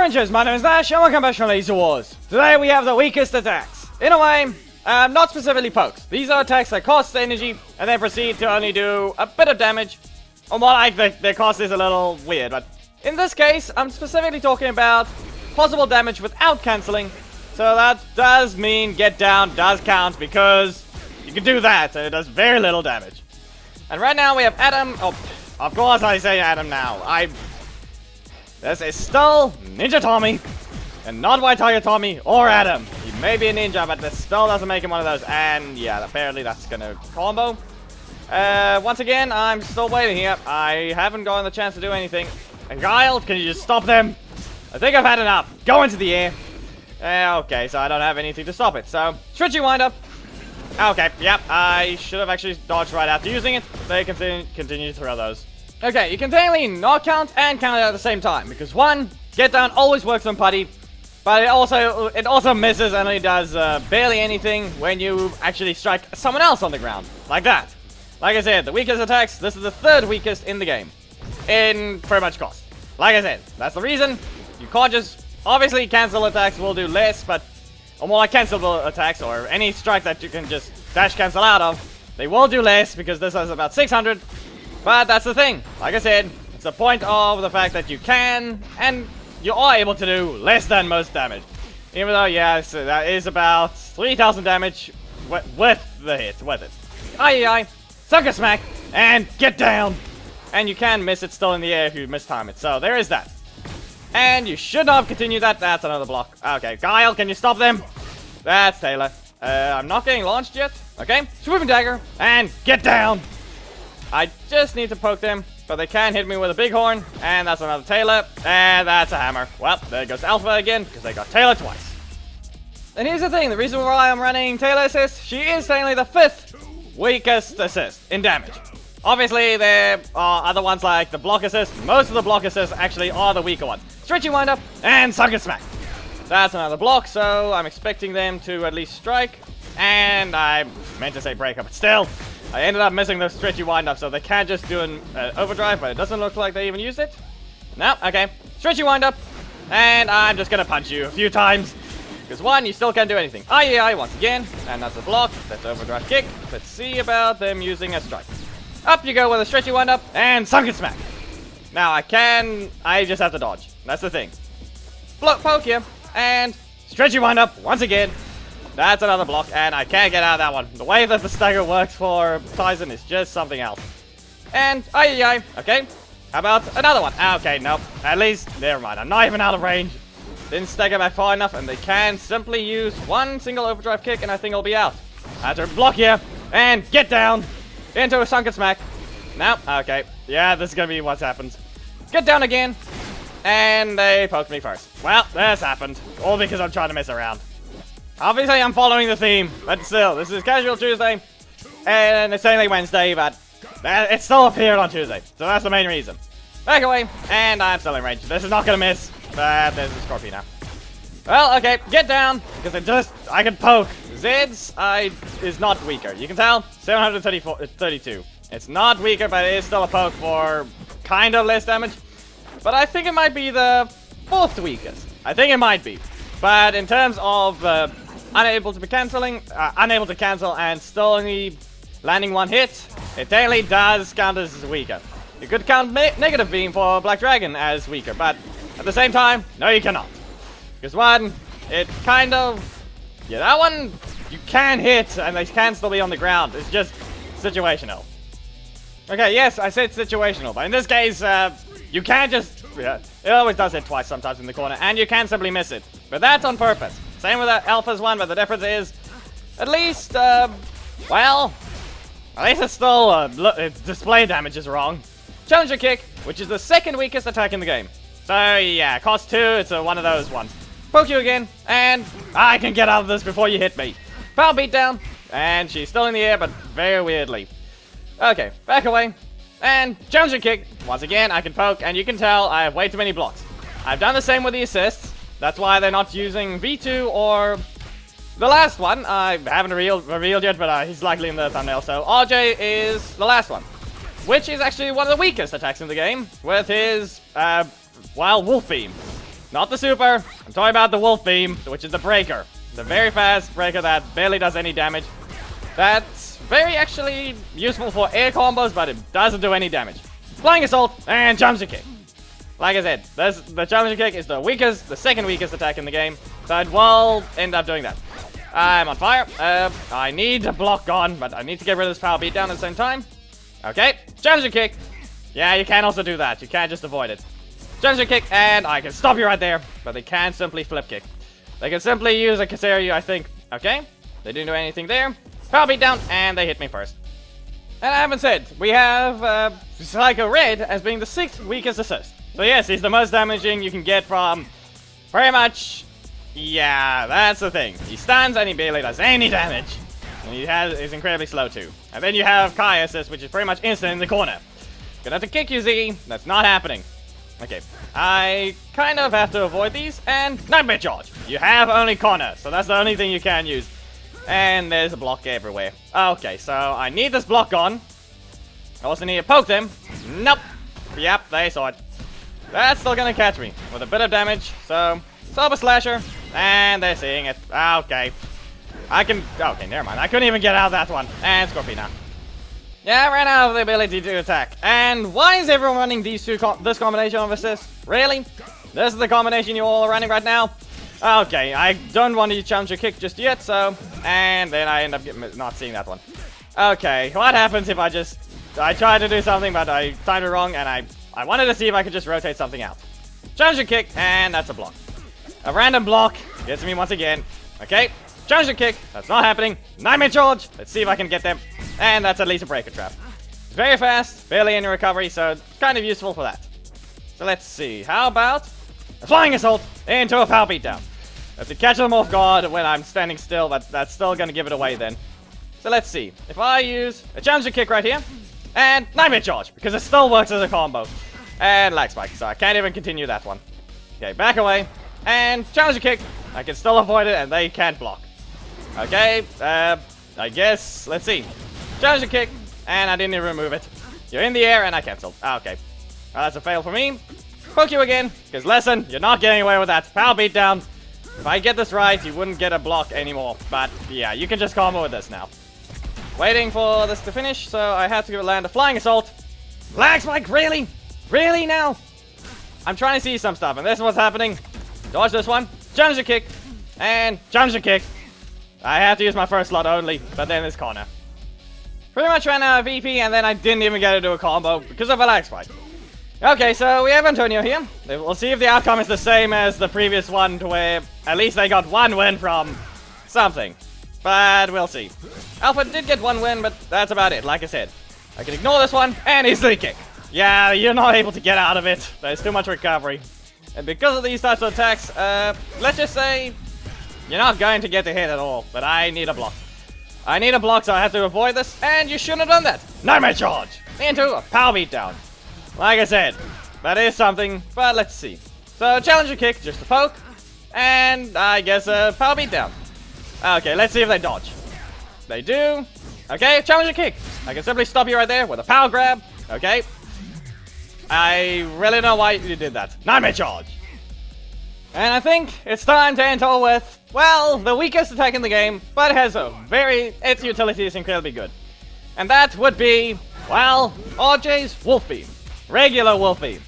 Rangers, my name is Nash and welcome back to Laser Wars. Today we have the weakest attacks. In a way, not specifically pokes. These are attacks that cost energy and then proceed to only do a bit of damage. Or more like their cost is a little weird, but in this case, I'm specifically talking about possible damage without cancelling. So that does mean get down does count because you can do that and it does very little damage. And right now we have Adam. Oh, of course I say Adam now. This is still Ninja Tommy, and not White Tiger Tommy or Adam. He may be a ninja, but this still doesn't make him one of those. And yeah, apparently that's gonna combo. Once again, I'm still waiting here. I haven't gotten the chance to do anything. And Guile, can you just stop them? I think I've had enough. Go into the air. Okay, so I don't have anything to stop it. So, stretchy wind up. Okay, yep, I should have actually dodged right after using it. They continue to throw those. Okay, you can technically not count and count it at the same time, because one, get down always works on putty, but it also misses and only does barely anything when you actually strike someone else on the ground, like that. Like I said, the weakest attacks, this is the third weakest in the game, in pretty much cost. Like I said, that's the reason. You can't just, obviously cancel attacks will do less, but, or more like cancelable attacks, or any strike that you can just dash cancel out of, they will do less, because this has about 600. But that's the thing, like I said, it's the point of the fact that you can, and you are able to do less than most damage. Even though, yeah, so that is about 3,000 damage with the hit, with it. Aye, sucker smack, and get down! And you can miss it still in the air if you mistime it, so there is that. And you should not have continued that, that's another block. Okay, Guile, can you stop them? That's Taylor. I'm not getting launched yet, okay? Swooping dagger, and get down! I just need to poke them, but they can hit me with a bighorn, and that's another Taylor, and that's a hammer. Well, there goes Alpha again, because they got Taylor twice. And here's the thing, the reason why I'm running Taylor assist, she is technically the 5th weakest assist in damage. Obviously, there are other ones like the block assist. Most of the block assists actually are the weaker ones. Stretchy wind up, and sucker smack. That's another block, so I'm expecting them to at least strike, and I meant to say break up, but still. I ended up missing the stretchy wind-up, so they can't just do an overdrive, but it doesn't look like they even used it. No, okay. Stretchy wind-up, and I'm just gonna punch you a few times. Because one, you still can't do anything. Aye, once again, and that's a block. That's overdrive kick. Let's see about them using a strike. Up you go with a stretchy wind-up, and sunken smack. Now I just have to dodge. That's the thing. Poke here, and stretchy wind-up once again. That's another block, and I can't get out of that one. The way that the stagger works for Tyson is just something else. And, aye, okay. How about another one? Okay, nope. At least, never mind. I'm not even out of range. Didn't stagger back far enough, and they can simply use one single overdrive kick, and I think I'll be out. I have to block here, and get down into a sunken smack. Nope, okay. Yeah, this is gonna be what happens. Get down again, and they poked me first. Well, this happened. All because I'm trying to mess around. Obviously, I'm following the theme, but still, this is Casual Tuesday, and it's only Wednesday, but it still appeared on Tuesday, so that's the main reason. Back away, and I'm still in range. This is not gonna miss, but there's a Scorpion now. Well, okay, get down, because I can poke. Zed's is not weaker. You can tell, 732. It's not weaker, but it is still a poke for kind of less damage, but I think it might be the 4th weakest. I think it might be, but in terms of unable to cancel and still only landing one hit, it technically does count as weaker. You could count negative beam for Black Dragon as weaker, but at the same time, no you cannot. Because one, it kind of, yeah, that one, you can hit and they can still be on the ground. It's just situational. Okay, yes, I said situational, but in this case, you can't just, yeah, it always does hit twice sometimes in the corner, and you can simply miss it. But that's on purpose. Same with the Alpha's one, but the difference is, at least, well, at least it's still, its display damage is wrong. Challenger kick, which is the 2nd weakest attack in the game. So, yeah, cost 2, it's one of those ones. Poke you again, and I can get out of this before you hit me. Power beat down, and she's still in the air, but very weirdly. Okay, back away, and challenger kick. Once again, I can poke, and you can tell I have way too many blocks. I've done the same with the assists. That's why they're not using V2 or the last one. I haven't revealed yet, but he's likely in the thumbnail. So RJ is the last one, which is actually one of the weakest attacks in the game with his, well, Wolf Beam. Not the super. I'm talking about the wolf beam, which is the breaker. The very fast breaker that barely does any damage. That's very actually useful for air combos, but it doesn't do any damage. Flying Assault and Challenger Kick. Like I said, the Challenger Kick is the second weakest attack in the game, so it will end up doing that. I'm on fire. I need a block gone, but I need to get rid of this power beatdown at the same time. Okay, Challenger Kick. Yeah, you can also do that. You can't just avoid it. Challenger Kick, and I can stop you right there, but they can't simply Flip Kick. They can simply use a Kasaryu, I think. Okay, they didn't do anything there. Power beatdown, and they hit me first. And I haven't said, we have Psycho Red as being the 6th weakest assist. So yes, he's the most damaging you can get from pretty much. Yeah, that's the thing. He stuns and he barely does any damage. And he's incredibly slow too. And then you have Kai assist, which is pretty much instant in the corner. Gonna have to kick you, Z. That's not happening. Okay, I kind of have to avoid these. And Nightmare Charge. You have only corner, so that's the only thing you can use. And there's a block everywhere. Okay, so I need this block gone. I also need to poke them. Nope. Yep, they saw it. That's still gonna catch me with a bit of damage. So, Sober Slasher. And they're seeing it. Okay. Okay, never mind. I couldn't even get out of that one. And Scorpina. Yeah, I ran out of the ability to attack. And why is everyone running this combination of assists? Really? This is the combination you all are running right now? Okay, I don't want to challenge a kick just yet, so... And then I end up not seeing that one. Okay, what happens if I try to do something, but I timed it wrong, and I wanted to see if I could just rotate something out. Challenger Kick, and that's a block. A random block gets me once again. Okay, Challenger Kick, that's not happening. Nightmare Charge, let's see if I can get them. And that's at least a breaker trap. It's very fast, barely any recovery, so it's kind of useful for that. So let's see, how about a Flying Assault into a power beatdown. I have to catch them off guard when I'm standing still, but that's still going to give it away then. So let's see, if I use a Challenger Kick right here, and Nightmare Charge, because it still works as a combo. And Lag Spike, so I can't even continue that one. Okay, back away. And Challenger Kick. I can still avoid it, and they can't block. Okay, I guess, let's see. Challenger Kick, and I didn't even remove it. You're in the air, and I cancelled. Okay. Well, that's a fail for me. Poke you again, because listen, you're not getting away with that. Power beatdown. If I get this right, you wouldn't get a block anymore. But, yeah, you can just combo with this now. Waiting for this to finish, so I have to land a Flying Assault. Lag Spike, really? Really now? I'm trying to see some stuff, and this is what's happening. Dodge this one. Challenger Kick. And Challenger Kick. I have to use my first slot only, but then this corner. Pretty much ran out of VP, and then I didn't even get to do a combo because of a Lag Spike. Okay, so we have Antonio here. We'll see if the outcome is the same as the previous one, to where at least they got one win from something. But we'll see. Alpha did get one win, but that's about it, like I said. I can ignore this one, and easily kick. Yeah, you're not able to get out of it. There's too much recovery. And because of these types of attacks, let's just say you're not going to get the hit at all. But I need a block. I need a block, so I have to avoid this, and you shouldn't have done that. Nightmare Charge into a power beatdown. Like I said, that is something, but let's see. So, Challenger Kick, just a poke, and I guess a power beatdown. Okay, let's see if they dodge. They do. Okay, Challenger Kick. I can simply stop you right there with a power grab. Okay. I really know why you did that. Nightmare Charge. And I think it's time to enter with, well, the weakest attack in the game, but it has its utility is incredibly good. And that would be, well, RJ's Wolf Beam. Regular Wolf Beam.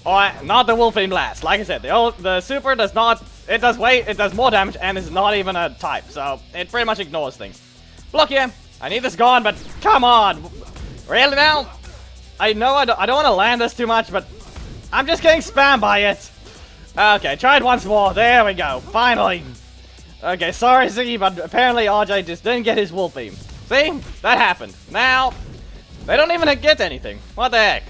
Or not the Wolf Beam Blast. Like I said, the super does not, it does more damage and is not even a type. So it pretty much ignores things. Block here. I need this gone, but come on. Really now? I know I don't want to land this too much, but I'm just getting spammed by it. Okay, try it once more. There we go. Finally. Okay, sorry, Z, but apparently RJ just didn't get his Wolf Beam. See? That happened. Now, they don't even get anything. What the heck?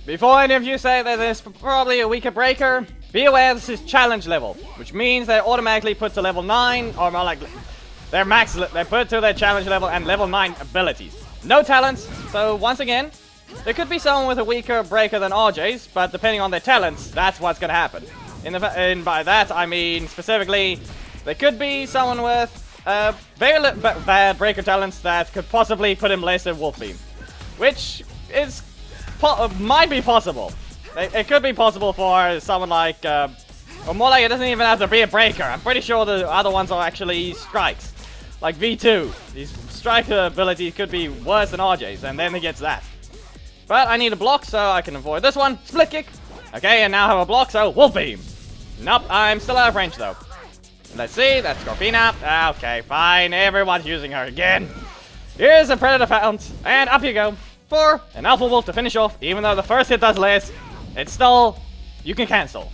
Before any of you say that there's probably a weaker breaker, be aware this is challenge level, which means they automatically put to level 9, or more like their max, they put to their challenge level and level 9 abilities. No talents, so once again, there could be someone with a weaker breaker than RJ's, but depending on their talents, that's what's gonna happen. And by that, I mean specifically, there could be someone with very bad breaker talents that could possibly put him less than Wolf Beam, which is might be possible. It could be possible for someone like Or more like, it doesn't even have to be a breaker. I'm pretty sure the other ones are actually strikes. Like V2. These strike abilities could be worse than RJ's, and then he gets that. But I need a block so I can avoid this one. Split kick. Okay, and now I have a block, so Wolf Beam. Nope, I'm still out of range though. Let's see, that's Scorpina. Okay, fine, everyone's using her again. Here's a Predator Pounce, and up you go for an Alpha Wolf to finish off. Even though the first hit does less, it's still, you can cancel.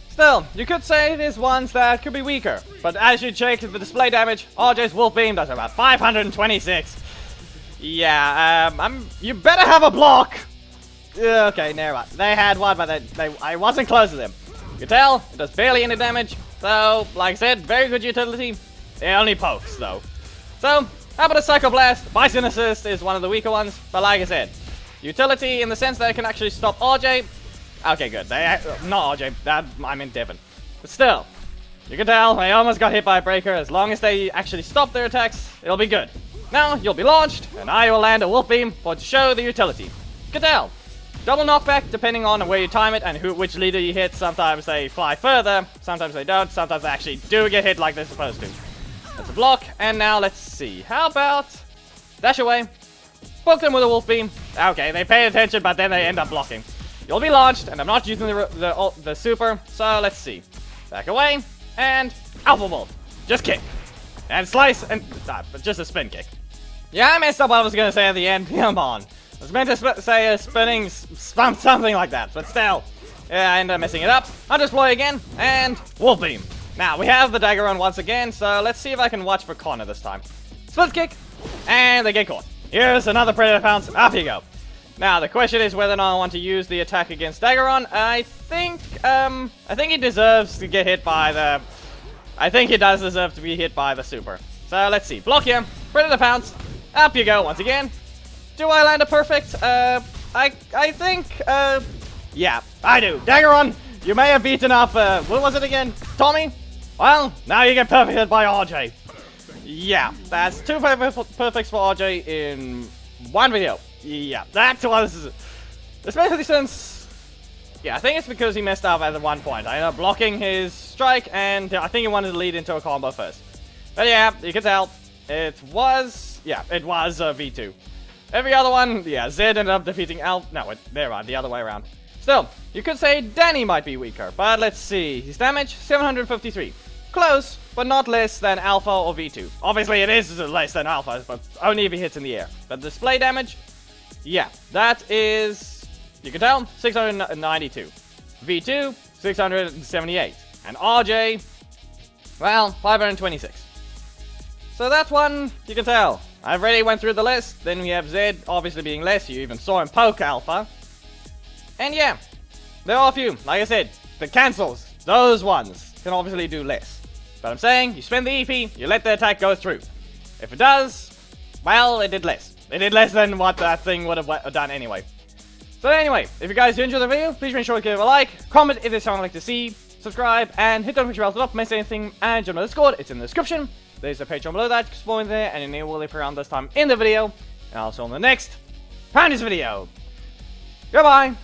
Still, you could say there's ones that could be weaker, but as you check the display damage, RJ's Wolf Beam does about 526. Yeah, you better have a block. Okay, never mind. They had one, but I wasn't close to them. You can tell, it does barely any damage. So, like I said, very good utility. It only pokes, though. So, how about a Psycho Blast? Bison Assist is one of the weaker ones, but like I said, utility in the sense that it can actually stop RJ. Okay, good. Not RJ, I meant Devon. But still, you can tell, I almost got hit by a breaker. As long as they actually stop their attacks, it'll be good. Now, you'll be launched, and I will land a Wolf Beam to show the utility. You can tell. Double knockback, depending on where you time it and which leader you hit. Sometimes they fly further, sometimes they don't, sometimes they actually do get hit like they're supposed to. That's a block, and now let's see. How about dash away? Poke them with a Wolf Beam. Okay, they pay attention, but then they end up blocking. You'll be launched, and I'm not using the super, so let's see. Back away, and Alpha Wolf. Just kick. And slice, and just a spin kick. Yeah, I messed up what I was going to say at the end. Come on. I was meant to say a spinning something like that, but still. Yeah, I ended up messing it up. I'll deploy again, and Wolf Beam. Now, we have the dagger on once again, so let's see if I can watch for Connor this time. Split kick, and they get caught. Here's another Predator Pounce. Up you go. Now, the question is whether or not I want to use the attack against Daggeron. I think he deserves to get hit by the... I think he does deserve to be hit by the super. So, let's see. Block here. Predator Pounce. Up you go once again. Do I land a perfect? I think, yeah, I do. Daggeron, you may have beaten up, what was it again? Tommy? Well, now you get perfected by RJ. Yeah, that's two perfects for RJ in one video. Yeah, that was, especially since, yeah, I think it's because he messed up at one point. I ended up blocking his strike, and I think he wanted to lead into a combo first. But yeah, you can tell, it was V2. Every other one, yeah, Zed ended up defeating Alpha. No, they're right, the other way around. Still, you could say Danny might be weaker, but let's see. His damage, 753. Close, but not less than Alpha or V2. Obviously, it is less than Alpha, but only if he hits in the air. But display damage, yeah, that is, you can tell, 692. V2, 678. And RJ, well, 526. So that one, you can tell. I've already went through the list. Then we have Zed, obviously being less. You even saw him poke Alpha. And yeah, there are a few. Like I said, the cancels, those ones can obviously do less. But I'm saying, you spend the EP, you let the attack go through. If it does, well, it did less. It did less than what that thing would have done anyway. So anyway, if you guys do enjoy the video, please make sure to give it a like, comment if there's something you'd like to see, subscribe, and hit the notification bell to not miss anything, and join the Discord, it's in the description. There's a Patreon below that, exploring there, and it will be around this time in the video, and also on the next Pandas video. Goodbye!